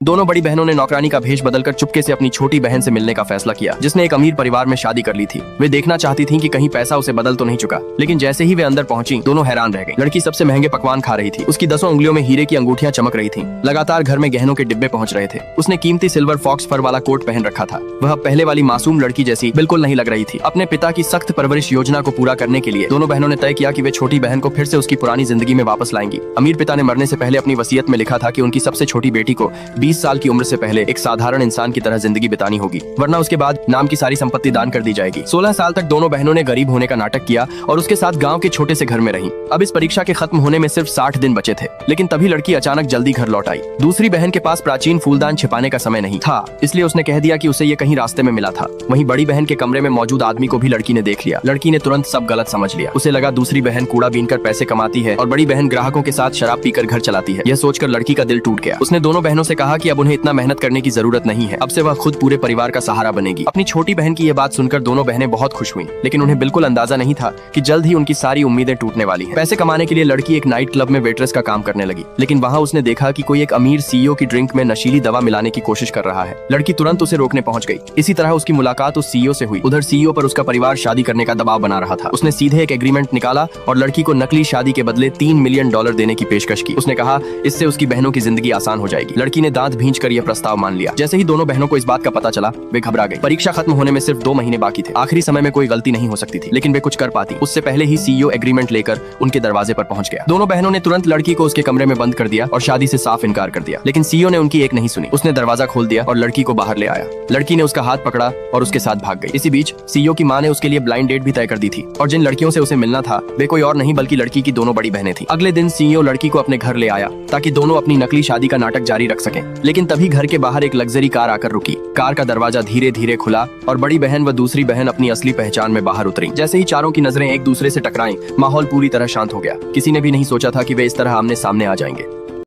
दोनों बड़ी बहनों ने नौकरानी का भेष बदलकर चुपके से अपनी छोटी बहन से मिलने का फैसला किया, जिसने एक अमीर परिवार में शादी कर ली थी। वे देखना चाहती थीं कि कहीं पैसा उसे बदल तो नहीं चुका, लेकिन जैसे ही वे अंदर पहुंची, दोनों हैरान रह गईं। लड़की सबसे महंगे पकवान खा रही थी, उसकी 10 उंगलियों में हीरे की अंगूठियां चमक रही थीं। लगातार घर में गहनों के डिब्बे पहुंच रहे थे। उसने कीमती सिल्वर फॉक्स फर वाला कोट पहन रखा था। वह पहले वाली मासूम लड़की जैसी बिल्कुल नहीं लग रही थी। अपने पिता की सख्त परवरिश योजना को पूरा करने के लिए दोनों बहनों ने तय किया कि वे छोटी बहन को फिर से उसकी पुरानी जिंदगी में वापस लाएंगी। अमीर पिता ने मरने से पहले अपनी वसीयत में लिखा था कि उनकी सबसे छोटी बेटी को 20 साल की उम्र से पहले एक साधारण इंसान की तरह जिंदगी बितानी होगी, वरना उसके बाद नाम की सारी संपत्ति दान कर दी जाएगी। 16 साल तक दोनों बहनों ने गरीब होने का नाटक किया और उसके साथ गांव के छोटे से घर में रहीं। अब इस परीक्षा के खत्म होने में सिर्फ 60 दिन बचे थे, लेकिन तभी लड़की अचानक जल्दी घर लौट आई। दूसरी बहन के पास प्राचीन फूलदान छिपाने का समय नहीं था, इसलिए उसने कह दिया कि उसे ये कहीं रास्ते में मिला था। वहीं बड़ी बहन के कमरे में मौजूद आदमी को भी लड़की ने देख लिया। लड़की ने तुरंत सब गलत समझ लिया। उसे लगा दूसरी बहन कूड़ा बीनकर पैसे कमाती है और बड़ी बहन ग्राहकों के साथ शराब पीकर घर चलाती है। यह सोचकर लड़की का दिल टूट गया। उसने दोनों बहनों से कहा कि अब उन्हें इतना मेहनत करने की जरूरत नहीं है, अब से वह खुद पूरे परिवार का सहारा बनेगी। अपनी छोटी बहन की यह बात सुनकर दोनों बहनें बहुत खुश हुईं, लेकिन उन्हें बिल्कुल अंदाजा नहीं था कि जल्द ही उनकी सारी उम्मीदें टूटने वाली हैं। पैसे कमाने के लिए लड़की एक नाइट क्लब में वेट्रेस का काम करने लगी, लेकिन वहाँ उसने देखा कि कोई एक अमीर सीईओ की ड्रिंक में नशीली दवा मिलाने की कोशिश कर रहा है। लड़की तुरंत उसे रोकने पहुंच गई। इसी तरह उसकी मुलाकात उस सीईओ से हुई। उधर सीईओ पर उसका परिवार शादी करने का दबाव बना रहा था। उसने सीधे एक एग्रीमेंट निकाला और लड़की को नकली शादी के बदले $3 मिलियन देने की पेशकश की। उसने कहा इससे उसकी बहनों की जिंदगी आसान हो जाएगी। लड़की ने दांत भींच कर यह प्रस्ताव मान लिया। जैसे ही दोनों बहनों को इस बात का पता चला, वे घबरा गई। परीक्षा खत्म होने में सिर्फ 2 महीने बाकी थे। आखिरी समय में कोई गलती नहीं हो सकती थी, लेकिन वे कुछ कर पाती। उससे पहले ही सीईओ एग्रीमेंट लेकर उनके दरवाजे पर पहुंच गया। दोनों बहनों ने तुरंत लड़की को उसके कमरे में बंद कर दिया और शादी से साफ इनकार कर दिया, लेकिन सीईओ ने उनकी एक नहीं सुनी। उसने दरवाजा खोल दिया और लड़की को बाहर ले आया। लड़की ने उसका हाथ पकड़ा और उसके साथ भाग गई। इसी बीच सीईओ की मां ने उसके लिए ब्लाइंड डेट भी तय कर दी थी और जिन लड़कियों से उसे मिलना था वे कोई और नहीं बल्कि लड़की की दोनों बड़ी बहनें थी। अगले दिन सीईओ लड़की को अपने घर ले आया ताकि दोनों अपनी नकली शादी का नाटक जारी रख सकें। लेकिन तभी घर के बाहर एक लग्जरी कार आकर रुकी। कार का दरवाजा धीरे धीरे खुला और बड़ी बहन व दूसरी बहन अपनी असली पहचान में बाहर उतरी। जैसे ही चारों की नजरें एक दूसरे से टकराईं, माहौल पूरी तरह शांत हो गया। किसी ने भी नहीं सोचा था कि वे इस तरह आमने सामने आ जाएंगे।